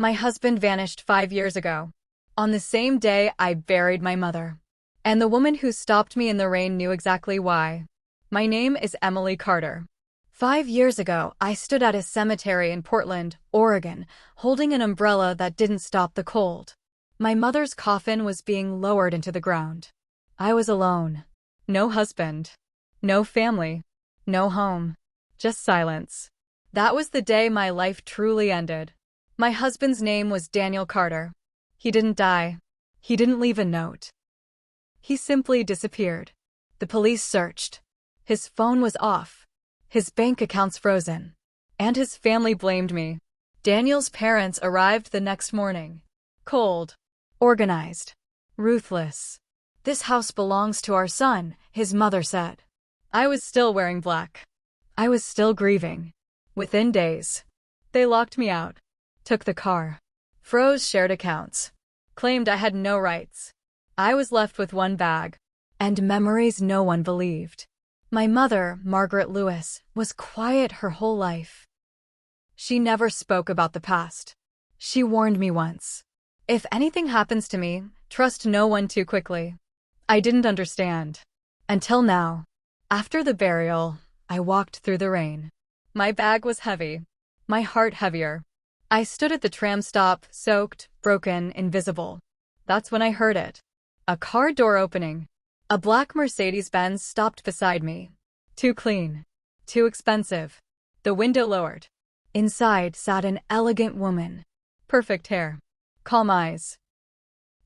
My husband vanished 5 years ago. On the same day, I buried my mother. And the woman who stopped me in the rain knew exactly why. My name is Emily Carter. 5 years ago, I stood at a cemetery in Portland, Oregon, holding an umbrella that didn't stop the cold. My mother's coffin was being lowered into the ground. I was alone. No husband. No family. No home. Just silence. That was the day my life truly ended. My husband's name was Daniel Carter. He didn't die. He didn't leave a note. He simply disappeared. The police searched. His phone was off. His bank accounts frozen. And his family blamed me. Daniel's parents arrived the next morning. Cold. Organized. Ruthless. "This house belongs to our son," his mother said. I was still wearing black. I was still grieving. Within days, they locked me out, took the car, froze shared accounts, claimed I had no rights. I was left with one bag, and memories no one believed. My mother, Margaret Lewis, was quiet her whole life. She never spoke about the past. She warned me once. If anything happens to me, trust no one too quickly. I didn't understand. Until now. After the burial, I walked through the rain. My bag was heavy. My heart heavier. I stood at the tram stop, soaked, broken, invisible. That's when I heard it. A car door opening. A black Mercedes-Benz stopped beside me. Too clean. Too expensive. The window lowered. Inside sat an elegant woman. Perfect hair. Calm eyes.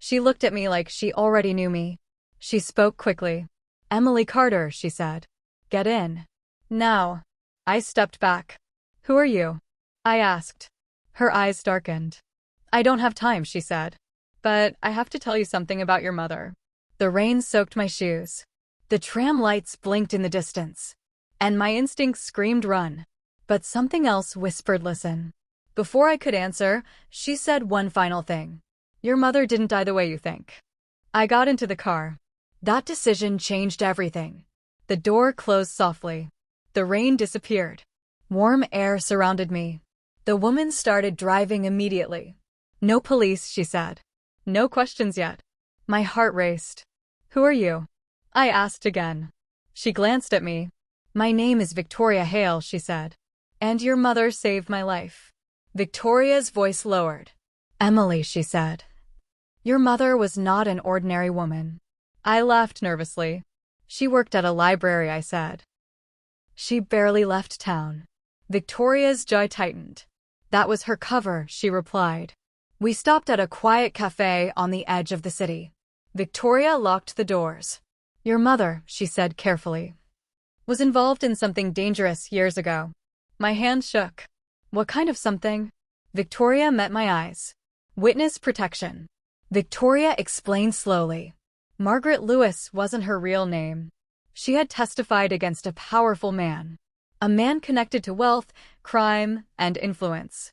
She looked at me like she already knew me. She spoke quickly. "Emily Carter," she said. "Get in. Now." I stepped back. "Who are you?" I asked. Her eyes darkened. "I don't have time," she said. "But I have to tell you something about your mother." The rain soaked my shoes. The tram lights blinked in the distance. And my instincts screamed run. But something else whispered listen. Before I could answer, she said one final thing. "Your mother didn't die the way you think." I got into the car. That decision changed everything. The door closed softly. The rain disappeared. Warm air surrounded me. The woman started driving immediately. "No police," she said. "No questions yet." My heart raced. "Who are you?" I asked again. She glanced at me. "My name is Victoria Hale," she said. "And your mother saved my life." Victoria's voice lowered. "Emily," she said. "Your mother was not an ordinary woman." I laughed nervously. "She worked at a library," I said. "She barely left town." Victoria's jaw tightened. "That was her cover," she replied. We stopped at a quiet cafe on the edge of the city. Victoria locked the doors. "Your mother," she said carefully, "was involved in something dangerous years ago." My hand shook. "What kind of something?" Victoria met my eyes. "Witness protection." Victoria explained slowly. Margaret Lewis wasn't her real name. She had testified against a powerful man. A man connected to wealth, crime, and influence.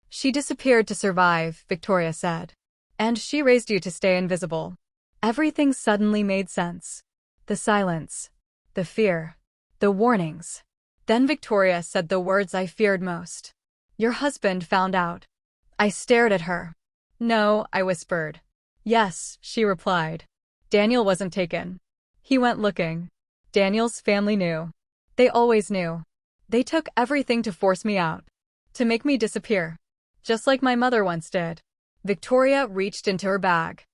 "She disappeared to survive," Victoria said. "And she raised you to stay invisible." Everything suddenly made sense. The silence. The fear. The warnings. Then Victoria said the words I feared most. "Your husband found out." I stared at her. "No," I whispered. "Yes," she replied. "Daniel wasn't taken. He went looking." Daniel's family knew. They always knew. They took everything to force me out. To make me disappear. Just like my mother once did. Victoria reached into her bag.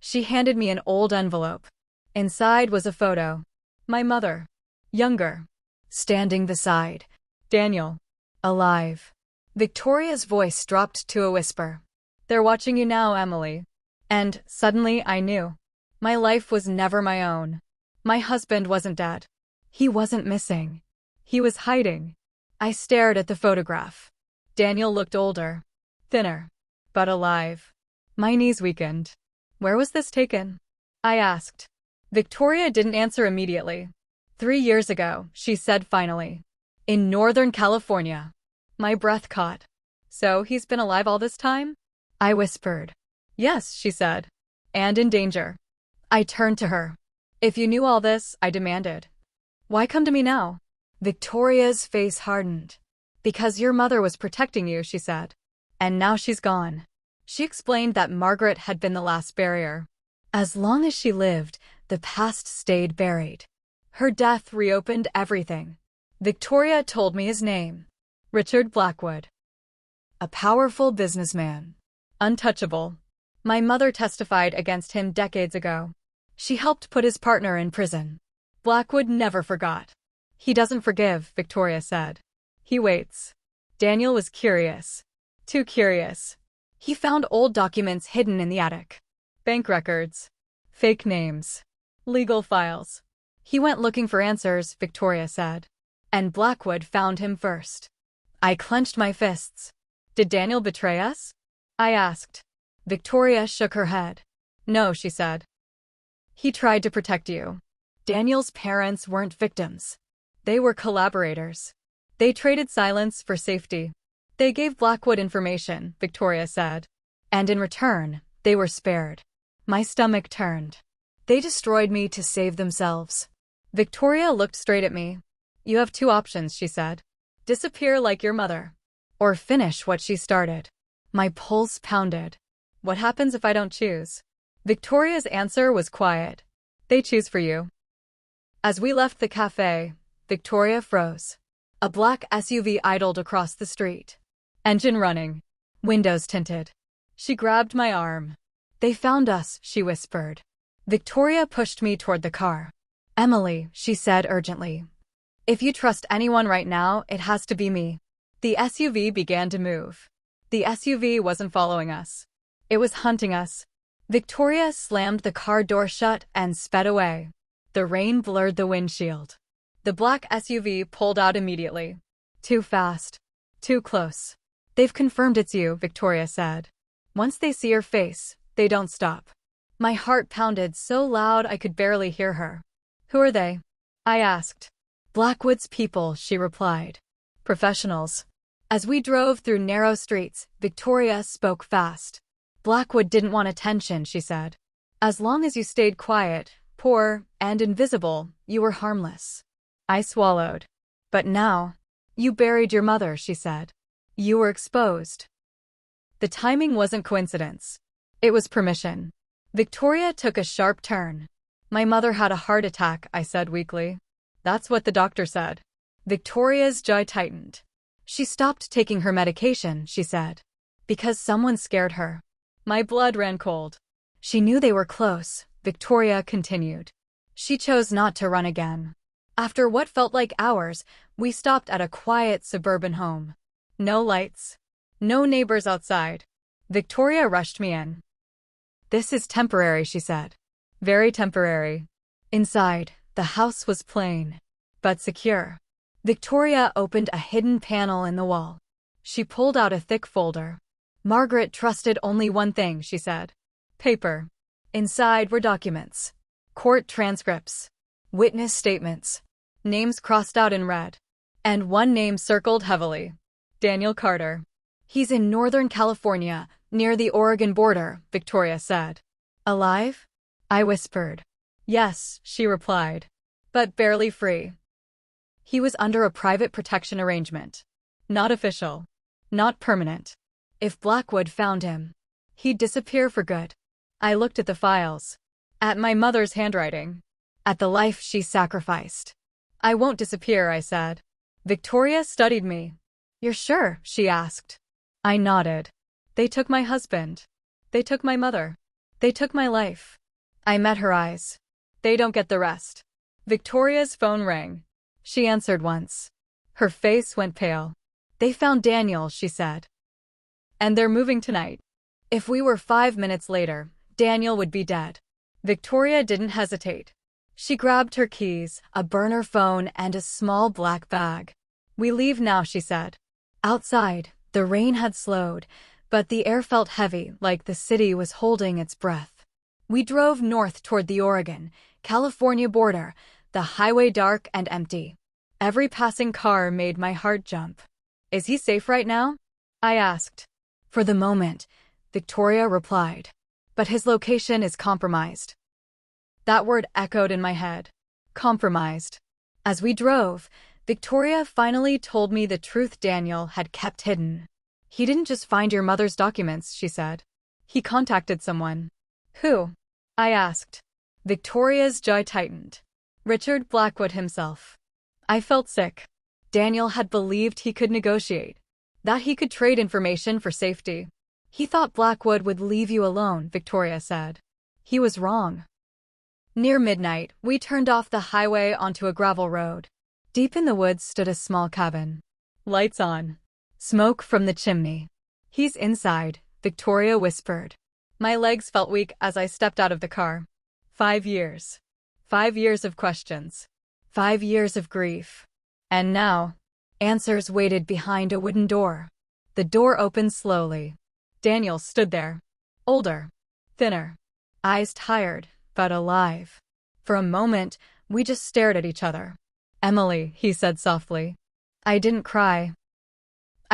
She handed me an old envelope. Inside was a photo. My mother. Younger. Standing beside Daniel. Alive. Victoria's voice dropped to a whisper. "They're watching you now, Emily." And suddenly I knew. My life was never my own. My husband wasn't dead. He wasn't missing. He was hiding. I stared at the photograph. Daniel looked older. Thinner. But alive. My knees weakened. "Where was this taken?" I asked. Victoria didn't answer immediately. 3 years ago, she said finally. "In Northern California." My breath caught. "So he's been alive all this time?" I whispered. "Yes," she said. "And in danger." I turned to her. "If you knew all this," I demanded, "why come to me now?" Victoria's face hardened. "Because your mother was protecting you," she said. And now she's gone. She explained that Margaret had been the last barrier. As long as she lived, the past stayed buried. Her death reopened everything. Victoria told me his name. Richard Blackwood. A powerful businessman. Untouchable. My mother testified against him decades ago. She helped put his partner in prison. Blackwood never forgot. He doesn't forgive, Victoria said. He waits. Daniel was curious. Too curious. He found old documents hidden in the attic. Bank records. Fake names. Legal files. He went looking for answers, Victoria said. And Blackwood found him first. I clenched my fists. Did Daniel betray us? I asked. Victoria shook her head. No, she said. He tried to protect you. Daniel's parents weren't victims. They were collaborators. They traded silence for safety. They gave Blackwood information, Victoria said. And in return, they were spared. My stomach turned. They destroyed me to save themselves. Victoria looked straight at me. You have two options, she said. Disappear like your mother. Or finish what she started. My pulse pounded. What happens if I don't choose? Victoria's answer was quiet. They choose for you. As we left the cafe, Victoria froze. A black SUV idled across the street. Engine running. Windows tinted. She grabbed my arm. They found us, she whispered. Victoria pushed me toward the car. Emily, she said urgently. If you trust anyone right now, it has to be me. The SUV began to move. The SUV wasn't following us. It was hunting us. Victoria slammed the car door shut and sped away. The rain blurred the windshield. The black SUV pulled out immediately. Too fast. Too close. They've confirmed it's you, Victoria said. Once they see your face, they don't stop. My heart pounded so loud I could barely hear her. Who are they? I asked. Blackwood's people, she replied. Professionals. As we drove through narrow streets, Victoria spoke fast. Blackwood didn't want attention, she said. As long as you stayed quiet, poor, and invisible, you were harmless. I swallowed. But now, you buried your mother, she said. You were exposed. The timing wasn't coincidence. It was permission. Victoria took a sharp turn. My mother had a heart attack, I said weakly. That's what the doctor said. Victoria's jaw tightened. She stopped taking her medication, she said. Because someone scared her. My blood ran cold. She knew they were close, Victoria continued. She chose not to run again. After what felt like hours, we stopped at a quiet suburban home. No lights. No neighbors outside. Victoria rushed me in. This is temporary, she said. Very temporary. Inside, the house was plain, but secure. Victoria opened a hidden panel in the wall. She pulled out a thick folder. Margaret trusted only one thing, she said. Paper. Inside were documents. Court transcripts. Witness statements. Names crossed out in red. And one name circled heavily. Daniel Carter. He's in Northern California, near the Oregon border, Victoria said. Alive? I whispered. Yes, she replied. But barely free. He was under a private protection arrangement. Not official. Not permanent. If Blackwood found him, he'd disappear for good. I looked at the files. At my mother's handwriting. At the life she sacrificed. I won't disappear, I said. Victoria studied me. You're sure? She asked. I nodded. They took my husband. They took my mother. They took my life. I met her eyes. They don't get the rest. Victoria's phone rang. She answered once. Her face went pale. They found Daniel, she said. And they're moving tonight. If we were 5 minutes later, Daniel would be dead. Victoria didn't hesitate. She grabbed her keys, a burner phone, and a small black bag. We leave now, she said. Outside, the rain had slowed, but the air felt heavy, like the city was holding its breath. We drove north toward the Oregon, California border, the highway dark and empty. Every passing car made my heart jump. Is he safe right now? I asked. For the moment, Victoria replied. But his location is compromised. That word echoed in my head. Compromised. As we drove, Victoria finally told me the truth Daniel had kept hidden. He didn't just find your mother's documents, she said. He contacted someone. Who? I asked. Victoria's jaw tightened. Richard Blackwood himself. I felt sick. Daniel had believed he could negotiate, that he could trade information for safety. He thought Blackwood would leave you alone, Victoria said. He was wrong. Near midnight, we turned off the highway onto a gravel road. Deep in the woods stood a small cabin. Lights on. Smoke from the chimney. He's inside, Victoria whispered. My legs felt weak as I stepped out of the car. 5 years. 5 years of questions. 5 years of grief. And now, answers waited behind a wooden door. The door opened slowly. Daniel stood there. Older. Thinner. Eyes tired, but alive. For a moment, we just stared at each other. Emily, he said softly. I didn't cry.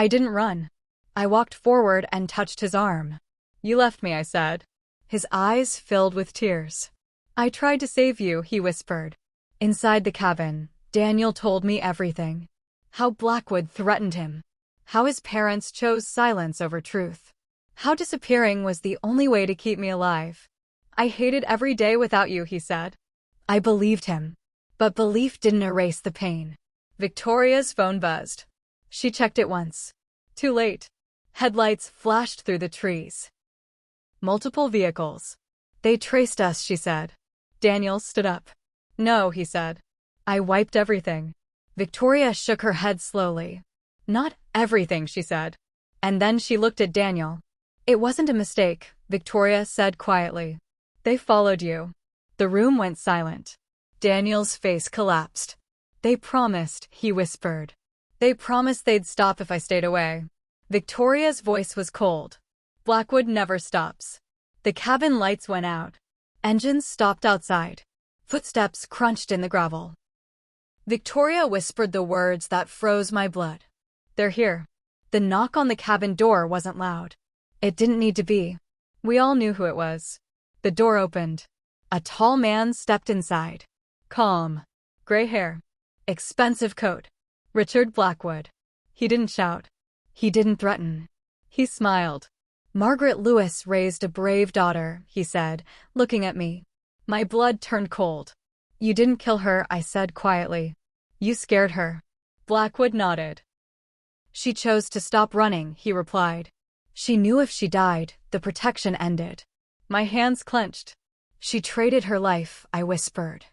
I didn't run. I walked forward and touched his arm. You left me, I said. His eyes filled with tears. I tried to save you, he whispered. Inside the cabin, Daniel told me everything. How Blackwood threatened him. How his parents chose silence over truth. How disappearing was the only way to keep me alive. I hated every day without you, he said. I believed him. But belief didn't erase the pain. Victoria's phone buzzed. She checked it once. Too late. Headlights flashed through the trees. Multiple vehicles. They traced us, she said. Daniel stood up. No, he said. I wiped everything. Victoria shook her head slowly. Not everything, she said. And then she looked at Daniel. It wasn't a mistake, Victoria said quietly. They followed you. The room went silent. Daniel's face collapsed. They promised, he whispered. They promised they'd stop if I stayed away. Victoria's voice was cold. Blackwood never stops. The cabin lights went out. Engines stopped outside. Footsteps crunched in the gravel. Victoria whispered the words that froze my blood. They're here. The knock on the cabin door wasn't loud. It didn't need to be. We all knew who it was. The door opened. A tall man stepped inside. Calm. Gray hair. Expensive coat. Richard Blackwood. He didn't shout. He didn't threaten. He smiled. Margaret Lewis raised a brave daughter, he said, looking at me. My blood turned cold. You didn't kill her, I said quietly. You scared her. Blackwood nodded. She chose to stop running, he replied. She knew if she died, the protection ended. My hands clenched. She traded her life, I whispered.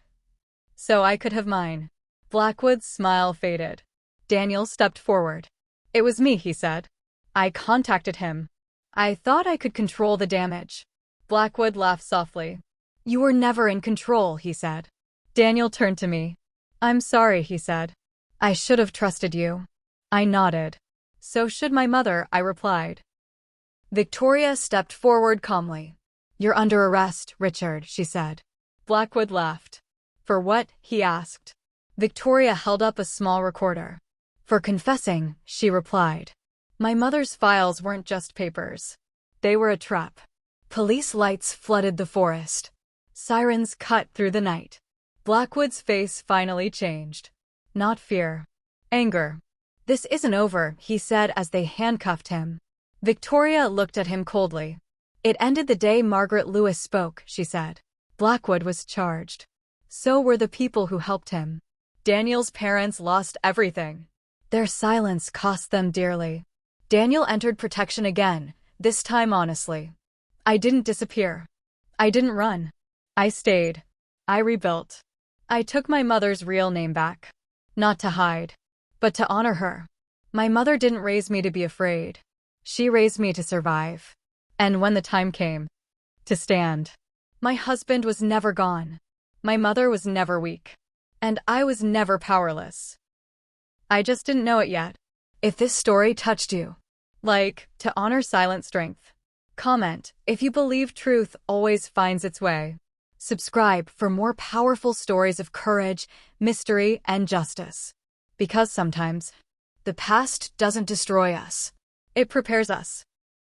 So I could have mine. Blackwood's smile faded. Daniel stepped forward. It was me, he said. I contacted him. I thought I could control the damage. Blackwood laughed softly. You were never in control, he said. Daniel turned to me. I'm sorry, he said. I should have trusted you. I nodded. So should my mother, I replied. Victoria stepped forward calmly. You're under arrest, Richard, she said. Blackwood laughed. For what? He asked. Victoria held up a small recorder. For confessing, she replied. My mother's files weren't just papers. They were a trap. Police lights flooded the forest. Sirens cut through the night. Blackwood's face finally changed. Not fear. Anger. This isn't over, he said as they handcuffed him. Victoria looked at him coldly. It ended the day Margaret Lewis spoke, she said. Blackwood was charged. So were the people who helped him. Daniel's parents lost everything. Their silence cost them dearly. Daniel entered protection again, this time honestly. I didn't disappear. I didn't run. I stayed. I rebuilt. I took my mother's real name back. Not to hide, but to honor her. My mother didn't raise me to be afraid. She raised me to survive. And when the time came, to stand. My husband was never gone. My mother was never weak. And I was never powerless. I just didn't know it yet. If this story touched you, like, to honor silent strength. Comment if you believe truth always finds its way. Subscribe for more powerful stories of courage, mystery, and justice. Because sometimes, the past doesn't destroy us. It prepares us.